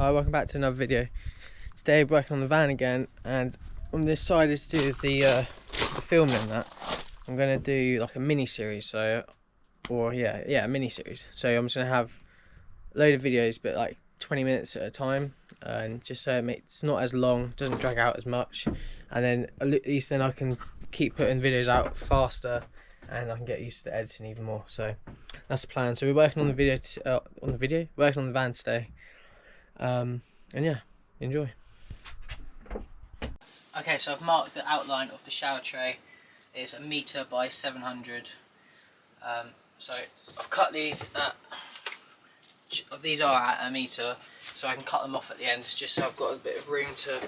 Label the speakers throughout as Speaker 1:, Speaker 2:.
Speaker 1: Hi, welcome back to another video. Today we're working on the van again, and on this side is to do the filming and that. I'm going to do like a mini series, a mini series. So I'm just going to have a load of videos, but like 20 minutes at a time, and just so it's not as long, doesn't drag out as much, and then at least then I can keep putting videos out faster, and I can get used to the editing even more. So that's the plan. So we're working on the working on the van today. And yeah, enjoy. Okay, so I've marked the outline of the shower tray. It's 1 meter by 700. So I've cut these at, these are at 1 meter, so I can cut them off at the end, just so I've got a bit of room to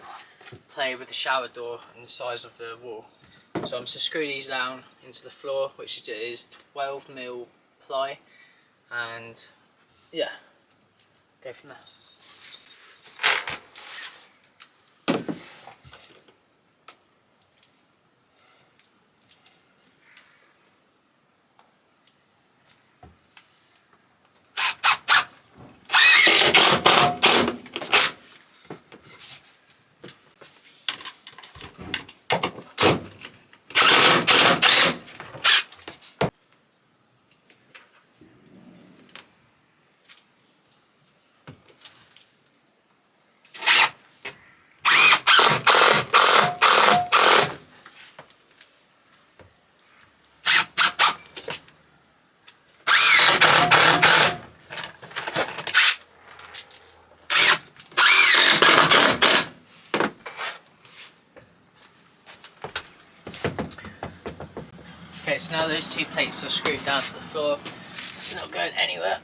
Speaker 1: play with the shower door and the size of the wall. So I'm just screw these down into the floor, which is 12mm ply, and yeah, go from there. Okay, so now those two plates are screwed down to the floor, they're not going anywhere.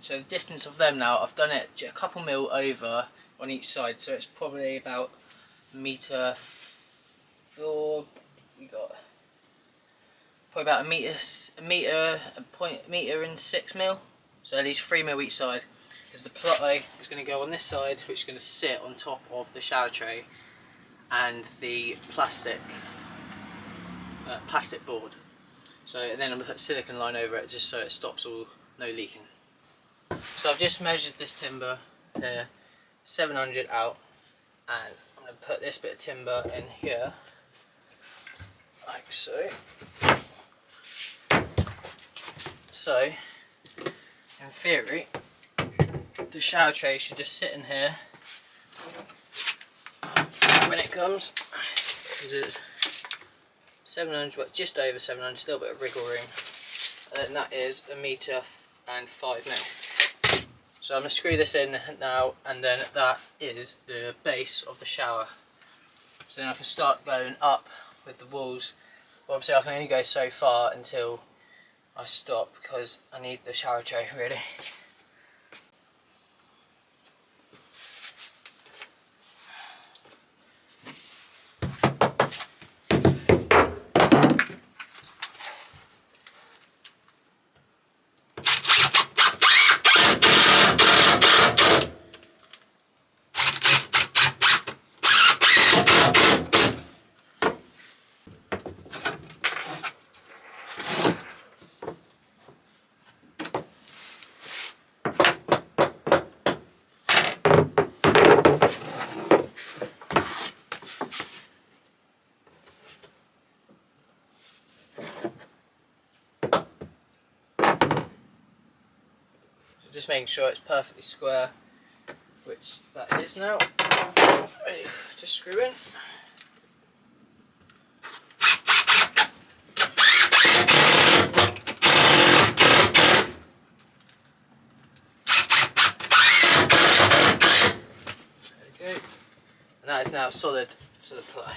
Speaker 1: So the distance of them now, I've done it a couple mil over on each side, so it's probably about meter about a meter and 6 mil, so at least 3 mil each side, because the ply is going to go on this side, which is going to sit on top of the shower tray and the plastic board. So and then I'm going to put silicone line over it, just so it stops no leaking. So I've just measured this timber here, 700 out, and I'm going to put this bit of timber in here, like so. So, in theory, the shower tray should just sit in here when it comes. It's 700, well, just over 700, still a bit of wriggle room, and then that is 1 meter and 5 mil. So I'm going to screw this in now, and then that is the base of the shower. So then I can start going up with the walls. Obviously I can only go so far until I stop, because I need the shower tray really. Just making sure it's perfectly square, which that is now. Ready to screw in. There we go. And that is now solid to the ply.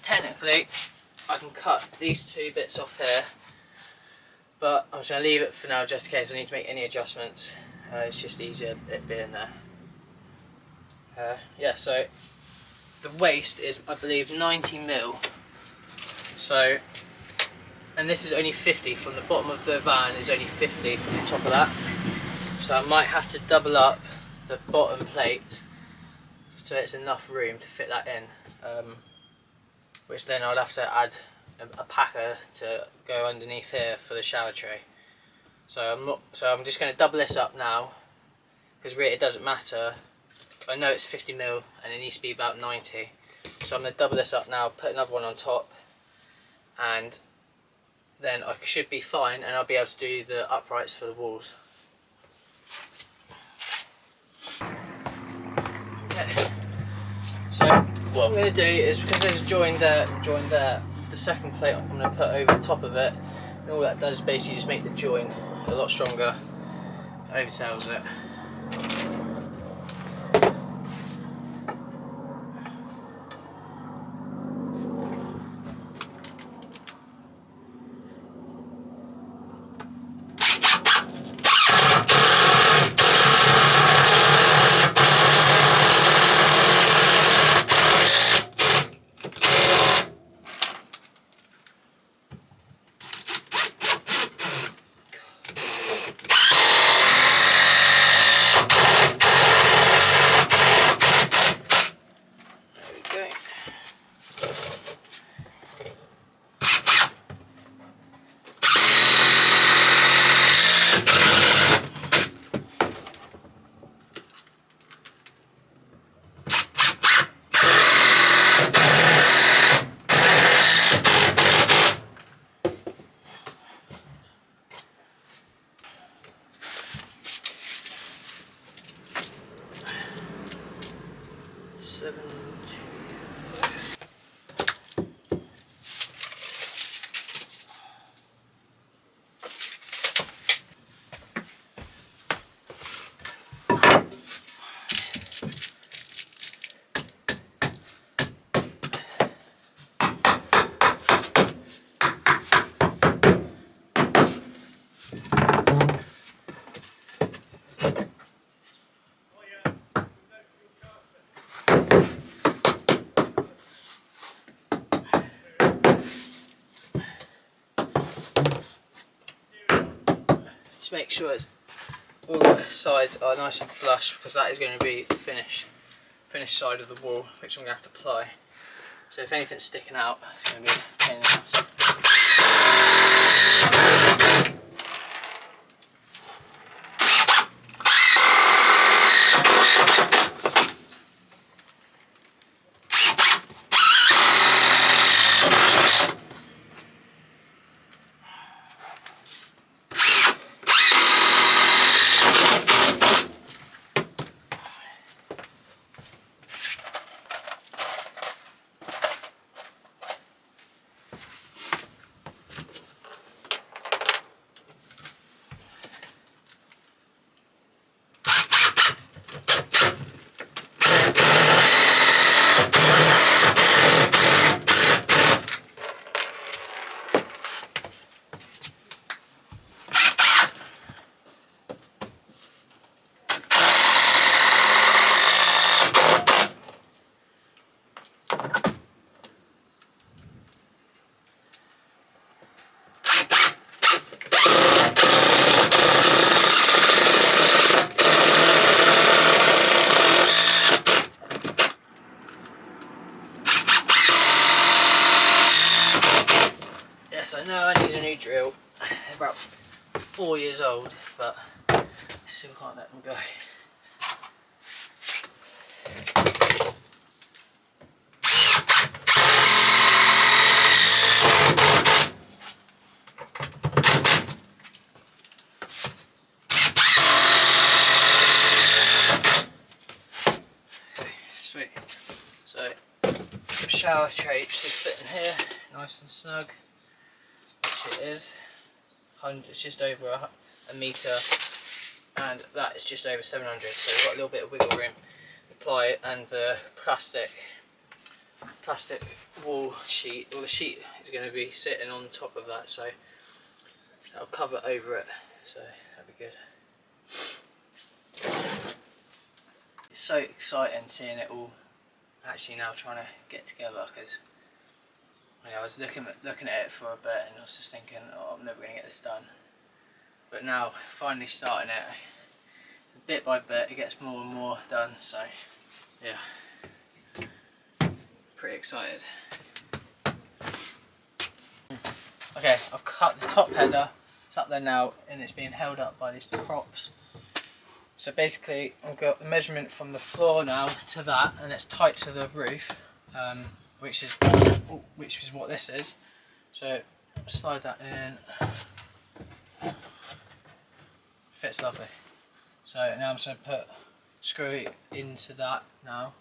Speaker 1: Technically, I can cut these two bits off here, but I'm just going to leave it for now just in case I need to make any adjustments. It's just easier it being there. Yeah, so the waist is, I believe, 90 mil. So, and this is only 50 from the bottom of the van, is only 50 from the top of that. So I might have to double up the bottom plate so it's enough room to fit that in. which then I'd have to add a packer to go underneath here for the shower tray. So I'm just going to double this up now, because really it doesn't matter. I know it's 50mm and it needs to be about 90. So I'm going to double this up now, put another one on top, and then I should be fine, and I'll be able to do the uprights for the walls. Okay. So what I'm going to do is, because there's a join there and join there, the second plate I'm going to put over the top of it, and all that does is basically just make the join a lot stronger, overtails it. Make sure all the sides are nice and flush, because that is going to be the finished side of the wall, which I'm going to have to apply. So if anything's sticking out, it's going to be a pain in the ass. I know I need a new drill. They're about 4 years old, but I still can't let them go. Okay, sweet. So, the shower tray should fit in here, nice and snug. Which it is. It's just over a metre, and that is just over 700, so we've got a little bit of wiggle room. Apply it, and the plastic wall sheet, or the sheet is going to be sitting on top of that, so that'll cover over it, so that'll be good. It's so exciting seeing it all actually now trying to get together, because I was looking at it for a bit and I was just thinking, oh, I'm never going to get this done. But now, finally starting it, bit by bit, it gets more and more done, so yeah, pretty excited. Okay, I've cut the top header. It's up there now and it's being held up by these props. So basically I've got the measurement from the floor now to that, and it's tight to the roof, which is what this is. So slide that in. Fits lovely. So now I'm just going to screw it into that now.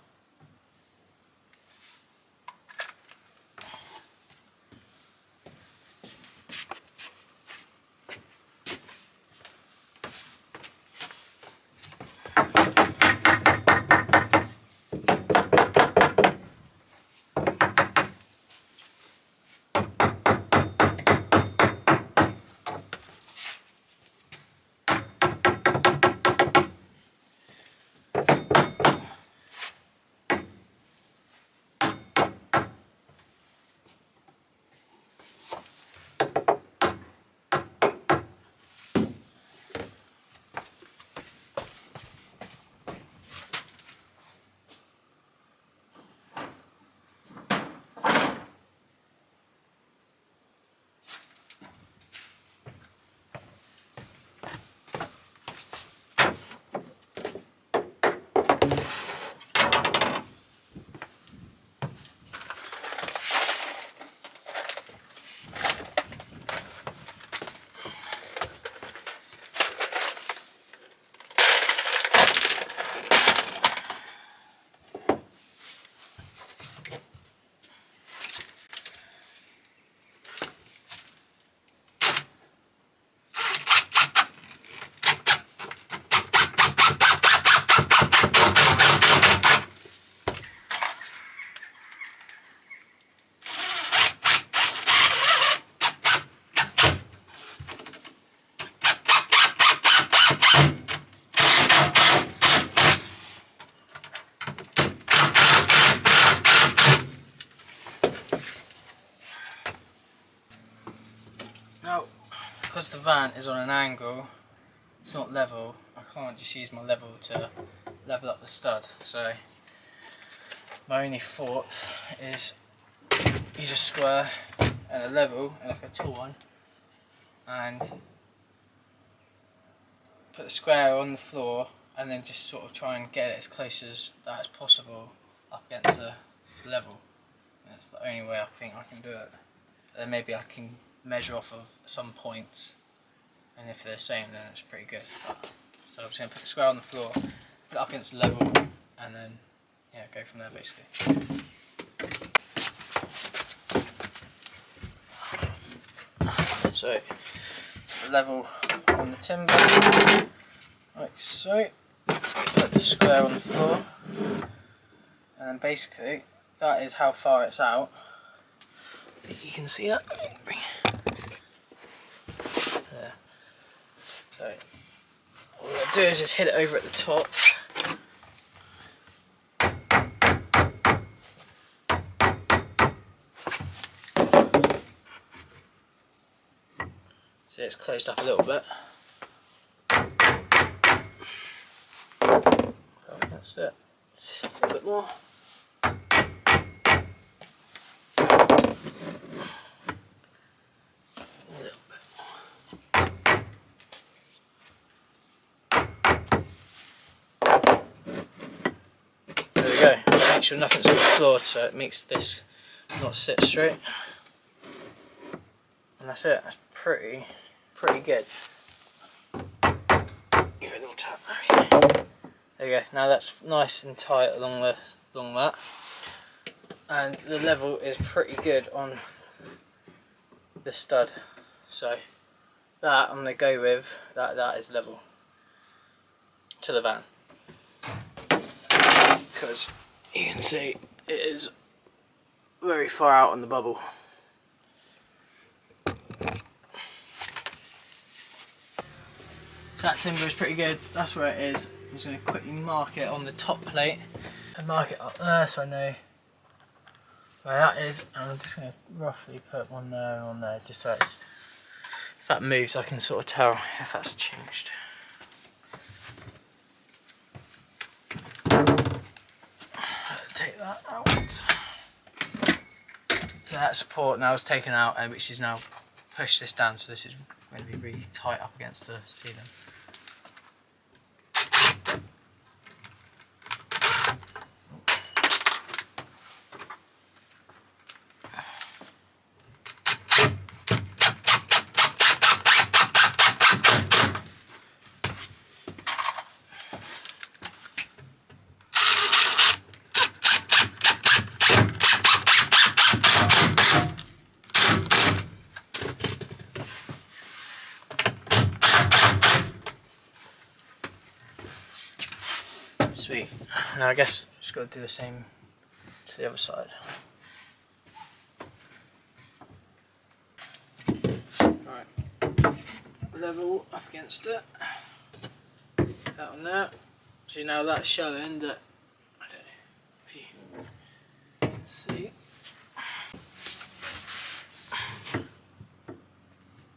Speaker 1: Now, because the van is on an angle, it's not level, I can't just use my level to level up the stud. So my only thought is use a square and a level, and like a tall one, and put the square on the floor, and then just sort of try and get it as close as that as possible up against the level. And that's the only way I think I can do it. Then maybe I can measure off of some points, and if they're the same then it's pretty good. So I'm just going to put the square on the floor, put it up against the level, and then yeah, go from there basically. So the level on the timber, like so, put the square on the floor, and basically that is how far it's out. I think you can see that. There. So all I do is just hit it over at the top. See, it's closed up a little bit. That's it. A bit more. Make sure nothing's on the floor so it makes this not sit straight. And that's it, that's pretty good. Give it a little tap. Okay. There you go, now that's nice and tight along that. And the level is pretty good on the stud. So that I'm going to go with, that is level to the van. Because you can see it is very far out on the bubble. That timber is pretty good, that's where it is. I'm just going to quickly mark it on the top plate and mark it up there so I know where that is, and I'm just going to roughly put one there and one there just so it's, if that moves I can sort of tell if that's changed. Take that out. So that support now is taken out, which is now pushed this down, so this is going to be really tight up against the ceiling. Sweet. Now I guess just got to do the same to the other side. Right, level up against it. That one there. See, now that's showing that, I don't know if you can see.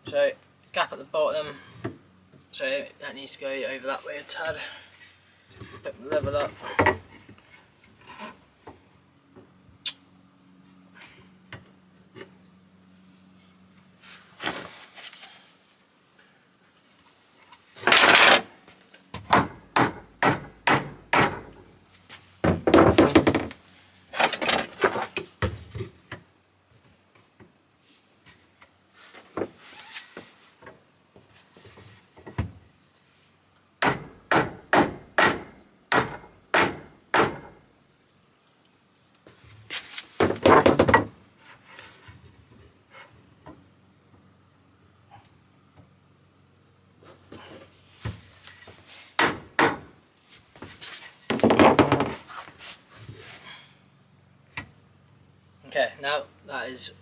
Speaker 1: So gap at the bottom. So that needs to go over that way a tad. Let me level up. Okay, now that is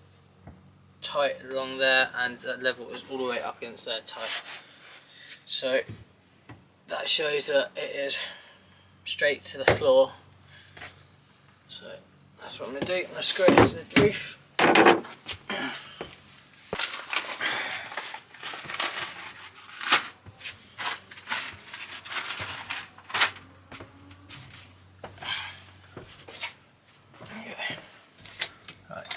Speaker 1: tight along there, and that level is all the way up against there tight. So that shows that it is straight to the floor. So that's what I'm going to do. I'm going to screw it into the roof.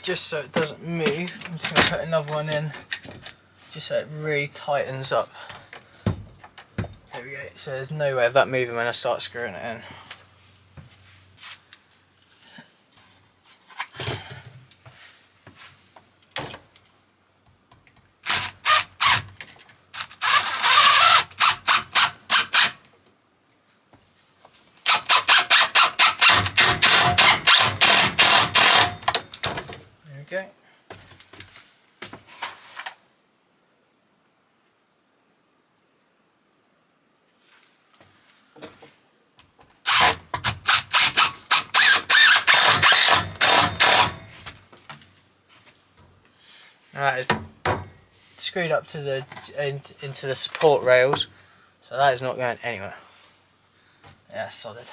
Speaker 1: Just so it doesn't move, I'm just going to put another one in, just so it really tightens up. There we go, so there's no way of that moving when I start screwing it in. There we go. Alright, it's screwed up to the into the support rails, so that is not going anywhere. Yeah, solid.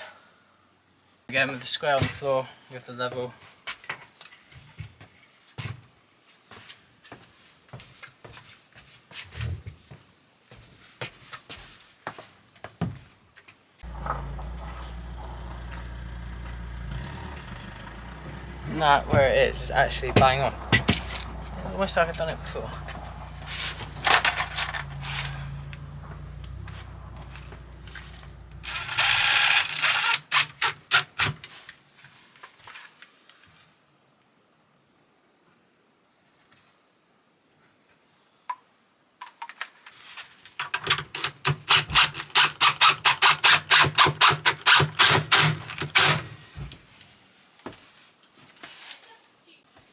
Speaker 1: Again with the square on the floor, with the level. That where it is actually bang on. Almost like I've done it before.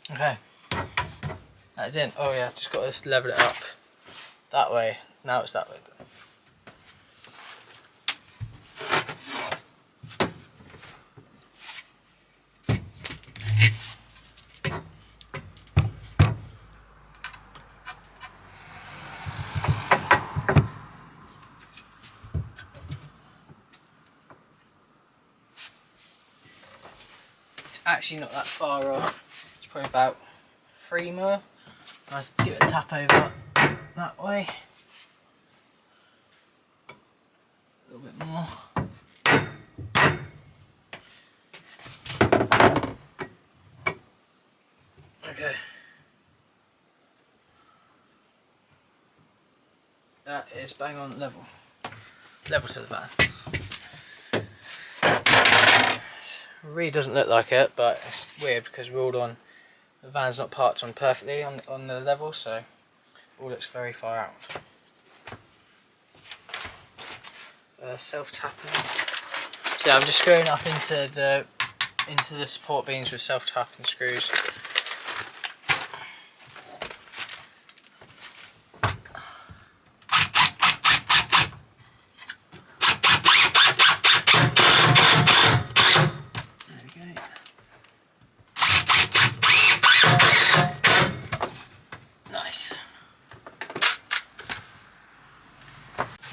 Speaker 1: Okay, that's in. Oh yeah, just got to level it up that way. Now it's that way. It's actually not that far off. It's probably about 3 more. I'll just give it a tap over that way. A little bit more. Okay. That is bang on level. Level to the van. Really doesn't look like it, but it's weird because we're all on, the van's not parked on perfectly on the level, so it all looks very far out. Self-tapping. So yeah, I'm just screwing up into the support beams with self-tapping screws. Nice.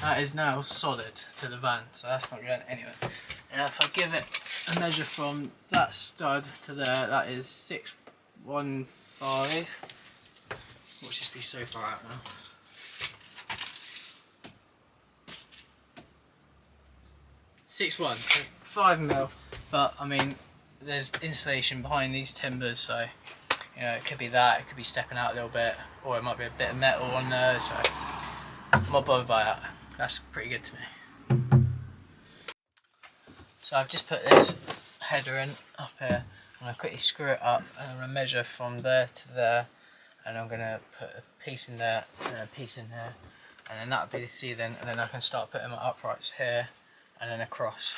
Speaker 1: That is now solid to the van, so that's not going anywhere. And if I give it a measure from that stud to there, that is 615. Watch this be so far out now. 6'1", 5mm, but I mean, there's insulation behind these timbers, so you know, it could be that, it could be stepping out a little bit, or it might be a bit of metal on there, so I'm not bothered by that. That's pretty good to me. So I've just put this header in up here. I'm going to quickly screw it up, and I'm going to measure from there to there, and I'm going to put a piece in there and a piece in here, and then that'll be the ceiling, and then I can start putting my uprights here and then across.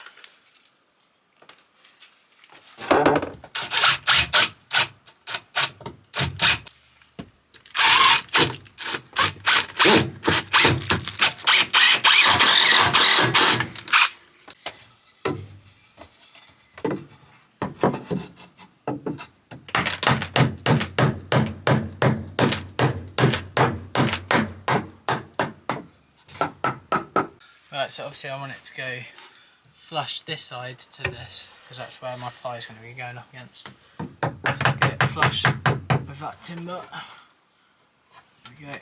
Speaker 1: Right, so obviously I want it to go flush this side to this, because that's where my ply is going to be going up against. So get it flush with that timber. There we go.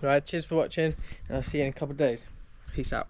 Speaker 1: Right, cheers for watching, and I'll see you in a couple of days. Peace out.